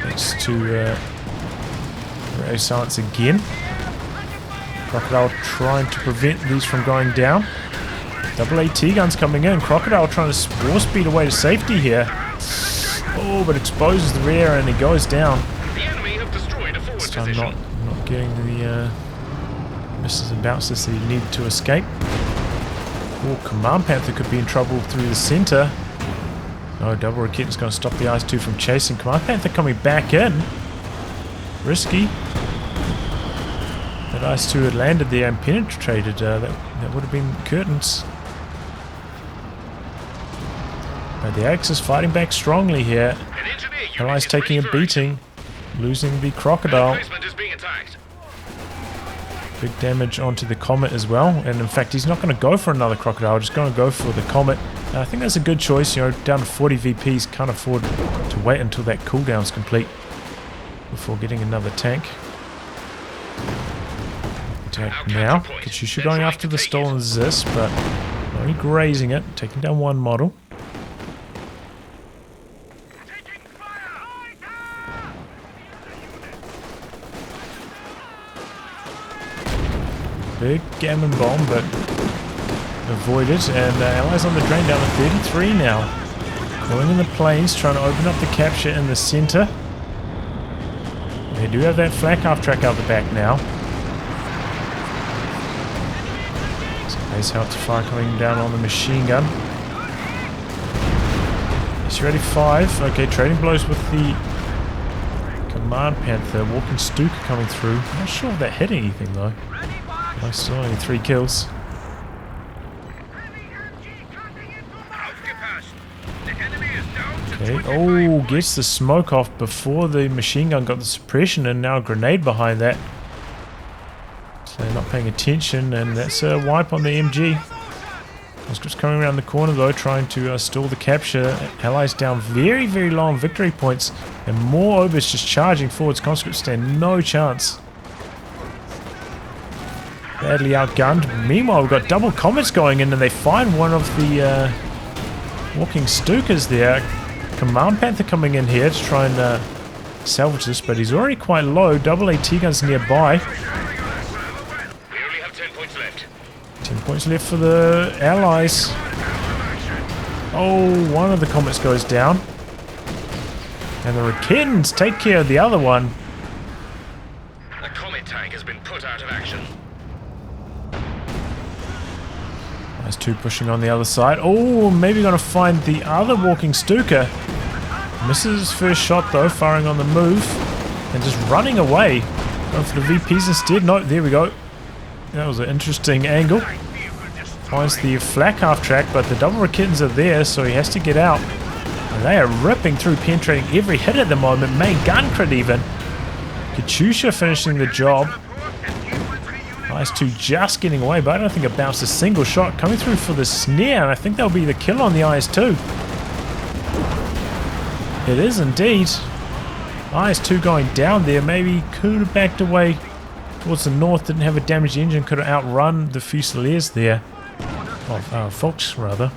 S1: Next to radio silence again. Crocodile trying to prevent these from going down. Double AT guns coming in. Crocodile trying to war speed away to safety here. Oh, but exposes the rear and he goes down.
S2: The enemy have destroyed a forward
S1: This time
S2: position.
S1: not getting the misses and bounces that he needed to escape. Oh, Command Panther could be in trouble through the center. No, Double Raket's going to stop the IS-2 from chasing. Command Panther coming back in. Risky. That IS-2 had landed there and penetrated. That would have been curtains. But the Axis fighting back strongly here.
S2: An engineer unit
S1: Allies
S2: is
S1: taking a
S2: ready for action.
S1: beating. Losing the Crocodile.
S2: Basement is being attacked.
S1: Big damage onto the Comet as well. And in fact, he's not going to go for another Crocodile. Just going to go for the Comet. I think that's a good choice. You know, down to 40 VPs. Can't afford to wait until that cooldown's complete before getting another tank. Attack now. Katyusha going after the stolen Zis, but only grazing it. Taking down one model. Big gammon bomb, but avoided. And Allies on the drain down to 33 now. Going in the planes, trying to open up the capture in the center. They do have that flak half track out the back now. Base help to fire coming down on the machine gun. Is ready 5. Okay, trading blows with the Command Panther. Walking Stuka coming through. Not sure if that hit anything though. I still only 3 kills. Okay, oh, gets the smoke off before the machine gun got the suppression, and now a grenade behind that. So they're not paying attention, and that's a wipe on the MG. Conscripts coming around the corner though, trying to stall the capture. Allies down very, very low on victory points, and more Obers just charging forwards. Conscripts stand no chance. Badly outgunned. Meanwhile, we've got double comets going in, and they find one of the walking Stukas there. Command Panther coming in here to try and salvage this, but he's already quite low. Double AT guns nearby.
S2: We only have 10 points left.
S1: 10 points left for the Allies. Oh, one of the comets goes down. And the Raketans take care of the other one.
S2: The Comet tank has been put out of action.
S1: There's 2 pushing on the other side. Oh, maybe going to find the other walking Stuka. Misses his first shot though, firing on the move. And just running away. Going for the VPs instead. No, there we go. That was an interesting angle. Finds the flak half track, but the double Raketans are there, so he has to get out. And they are ripping through, penetrating every hit at the moment. Main gun crit even. Katyusha finishing the job. IS-2 just getting away, but I don't think it bounced a single shot. Coming through for the snare, and I think that'll be the kill on the IS-2. It is indeed. IS-2 going down there. Maybe could have backed away towards the north. Didn't have a damaged engine. Could have outrun the Fusiliers there. Oh, Fox rather.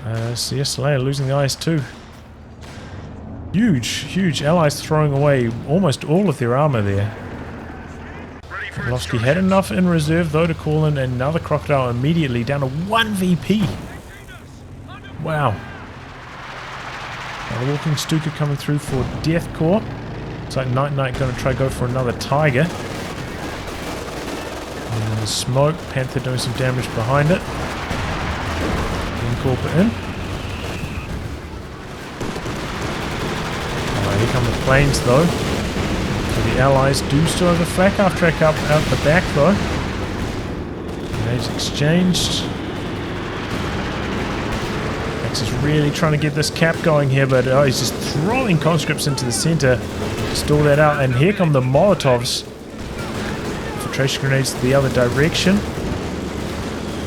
S1: SlayeR losing the IS-2. Huge Allies throwing away almost all of their armor there. Metlovski had enough in reserve though to call in another Crocodile immediately, down to 1 VP. Wow. Now the walking Stuka coming through for Deathcore. Looks like NiteNite going to try go for another Tiger. And the smoke, Panther doing some damage behind it. Incorporate in. Alright, here come the planes though. The Allies do still have the flak half track up out the back though. Grenades exchanged. Max is really trying to get this cap going here, but he's just throwing conscripts into the center to stall that out. And here come the Molotovs. Infiltration grenades the other direction.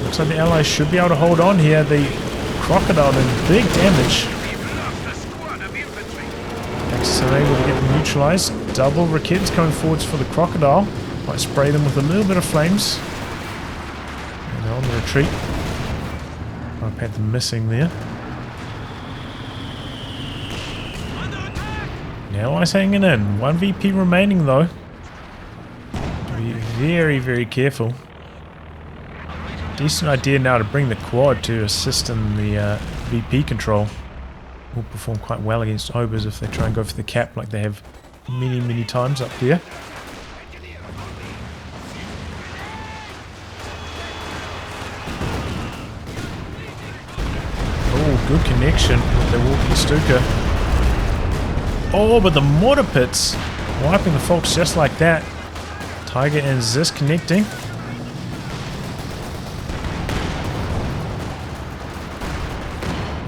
S1: Looks like the Allies should be able to hold on here. The Crocodile doing big damage. Axis are able to get them neutralized. Double Raketans coming forwards for the Crocodile. Might spray them with a little bit of flames. And they're on the retreat. I've had them missing there. Now Allies hanging in. 1 VP remaining though. Be very, very careful. Decent idea now to bring the quad to assist in the VP control. Will perform quite well against Obers if they try and go for the cap like they have many times up there. Oh, good connection with the walkie Stuka. Oh, but the mortar pits wiping the Fox just like that. Tiger and Zis connecting.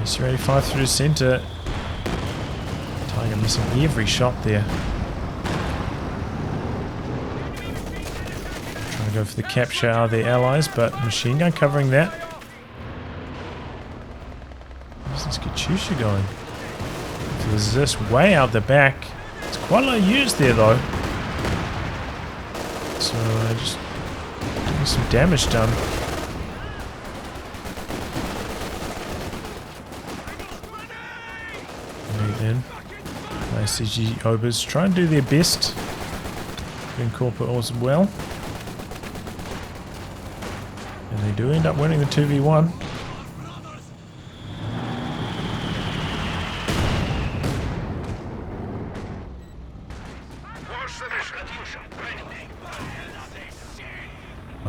S1: SU-85 through the center. Tiger missing every shot there. Trying to go for the capture of the allies, but machine gun covering that. Where's this Katyusha going? There's this way out the back. It's quite a lot of units there though. So just getting some damage done. In. ICG Obers try and do their best to incorporate as well. And they do end up winning the 2v1.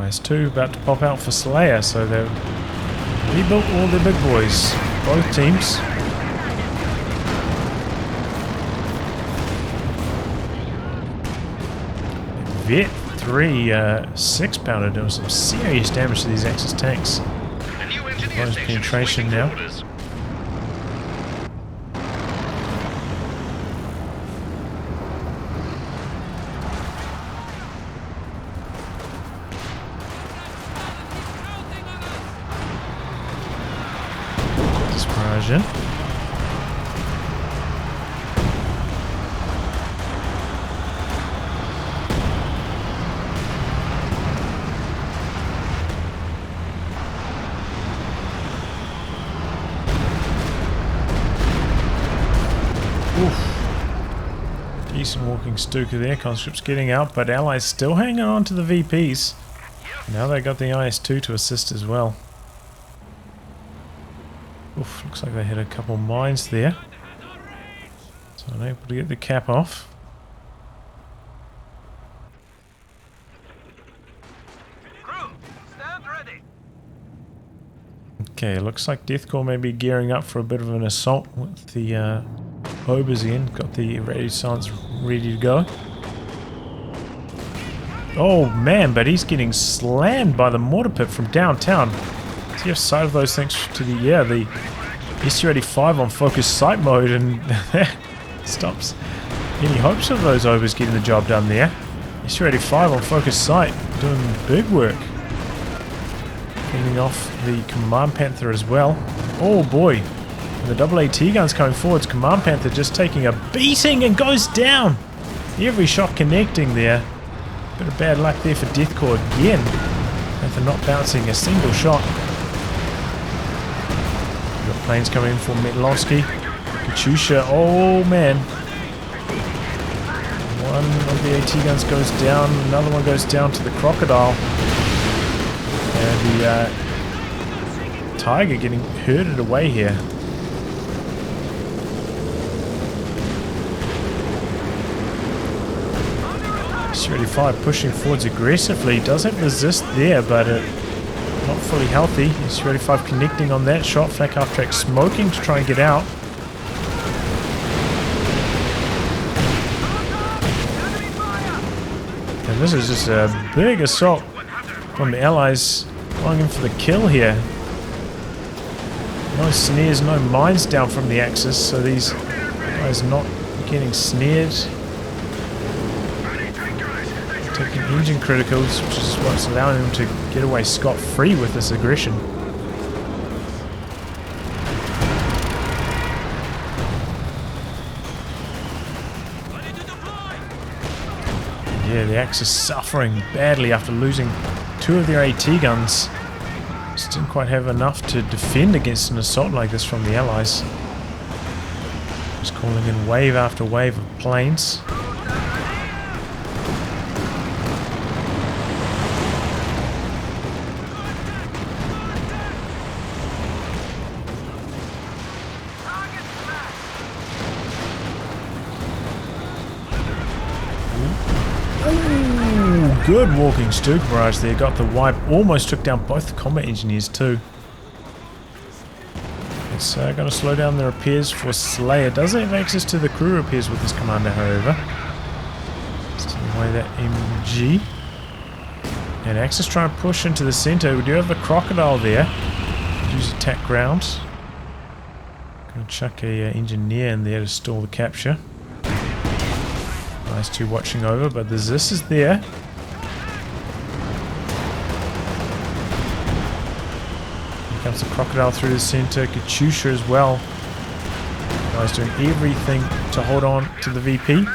S1: IS-2 about to pop out for SlayeR, so they've rebuilt all their big boys, both teams. Vet 3 6-pounder doing some serious damage to these Axis tanks. Close penetration now. Dispersion. Decent walking Stuka there, conscripts getting out, but allies still hanging on to the VPs. Now they got the IS-2 to assist as well. Oof, looks like they hit a couple mines there. So unable to get the cap off.
S4: Crew, stand ready.
S1: Okay, looks like Deathcore may be gearing up for a bit of an assault with the Obers in. Got the radio silence ready to go. Oh man, but he's getting slammed by the mortar pit from downtown. So you have sight of those things to the the SU-85 on focus sight mode, and stops any hopes of those Obers getting the job done there. SU-85 on focus sight, doing big work. Fending off the Command Panther as well. Oh boy. And the double AT guns coming forwards. Command Panther just taking a beating and goes down. Every shot connecting there. Bit of bad luck there for Deathcore again. Panther not bouncing a single shot. We've got planes coming in for Metlovski. Katyusha. Oh man. One of the AT guns goes down. Another one goes down to the Crocodile. And the Tiger getting herded away here. SU-85 pushing forwards aggressively. Does have resist there, but not fully healthy. SU-85 connecting on that shot. Flak half track smoking to try and get out. And this is just a big assault from the Allies, going in for the kill here. No snares, no mines down from the Axis, so these guys not getting snared. Taking engine criticals, which is what's allowing them to get away scot-free with this aggression. Yeah, the Axis suffering badly after losing two of their AT guns. Just didn't quite have enough to defend against an assault like this from the Allies. Just calling in wave after wave of planes. Good walking Stuka barrage there. Got the wipe. Almost took down both the combat engineers too. It's going to slow down the repairs for SlayeR. Doesn't have access to the crew repairs with this commander, however. Let's take away that MG. And Axis trying to push into the center. We do have the crocodile there. Use attack ground. Going to chuck a engineer in there to stall the capture. Nice two watching over, but the Zis is there. Here comes the crocodile through the center. Katyusha as well. Guys doing everything to hold on to the VP.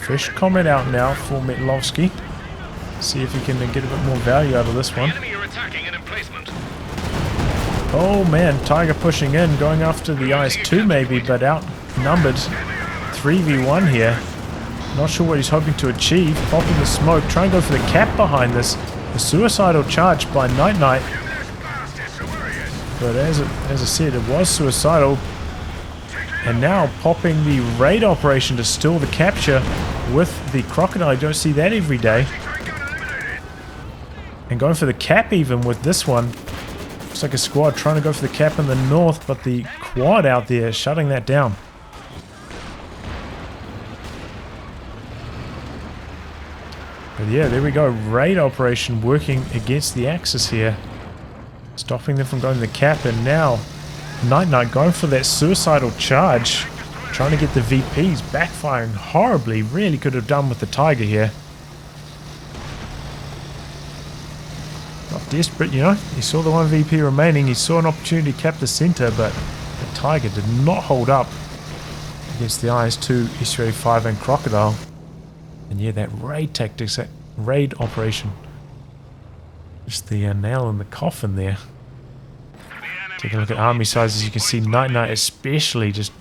S1: Fresh comment out now for Metlovski. See if he can get a bit more value out of this one. Oh man, Tiger pushing in, going after the IS-2 maybe, but outnumbered 3v1 here. Not sure what he's hoping to achieve. Popping the smoke, trying to go for the cap behind this. The suicidal charge by NiteNite. But as I said, it was suicidal. And now popping the raid operation to still the capture with the crocodile. You don't see that every day. And going for the cap even with this one. Looks like a squad trying to go for the cap in the north, but the quad out there shutting that down. But yeah, there we go. Raid operation working against the Axis here. Stopping them from going to the cap, and now NiteNite going for that suicidal charge, trying to get the VPs backfiring horribly. Really could have done with the Tiger here. Not desperate, you know. He saw the one VP remaining. He saw an opportunity to cap the center, but the Tiger did not hold up against the IS-2, SU-85 and Crocodile. And yeah, that raid tactics, that raid operation, just the nail in the coffin there. Taking a look at army sizes, you can see NiteNite especially just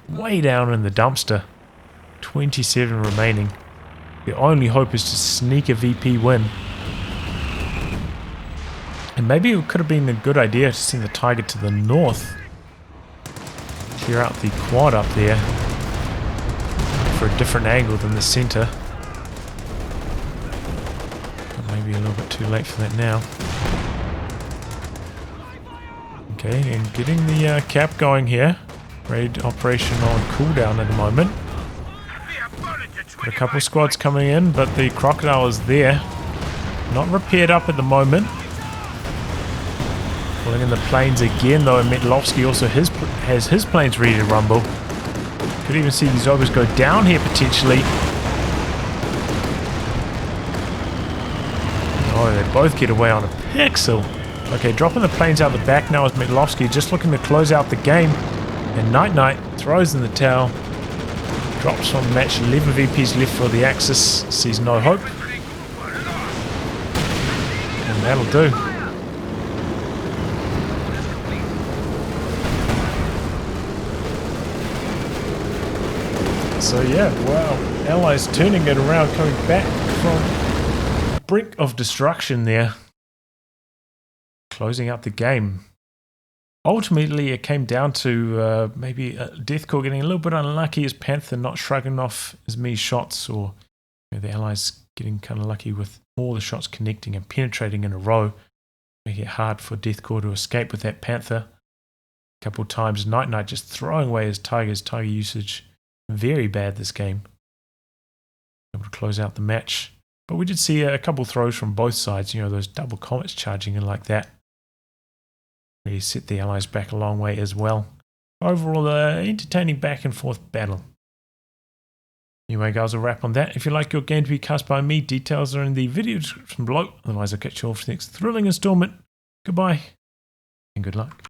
S1: way down in the dumpster. 27 remaining. The only hope is to sneak a VP win. And maybe it could have been a good idea to send the Tiger to the north. Clear out the quad up there for a different angle than the center. But maybe a little bit too late for that now. Okay, and getting the cap going here. Raid operation on cooldown at the moment. Got a couple of squads coming in, but the crocodile is there. Not repaired up at the moment. Pulling in the planes again though, and Metlovski also has his planes ready to rumble. Could even see these ogres go down here potentially. Oh, they both get away on a pixel. Okay, dropping the planes out the back now is Metlovski, just looking to close out the game. And NiteNite throws in the towel. Drops from the match, 11 VPs left for the Axis. Sees no hope. And that'll do. So yeah, wow. Allies turning it around, coming back from the brink of destruction there. Closing out the game. Ultimately, it came down to maybe Deathcore getting a little bit unlucky as Panther not shrugging off as many shots, or the Allies getting kind of lucky with all the shots connecting and penetrating in a row, making it hard for Deathcore to escape with that Panther. A couple of times, NiteNite just throwing away his Tiger usage. Very bad this game. Able to close out the match. But we did see a couple throws from both sides, you know, those double comets charging in like that. Really set the Allies back a long way as well. Overall, entertaining back and forth battle. Anyway, guys, a wrap on that. If you'd like your game to be cast by me, details are in the video description below. Otherwise, I'll catch you all for the next thrilling installment. Goodbye, and good luck.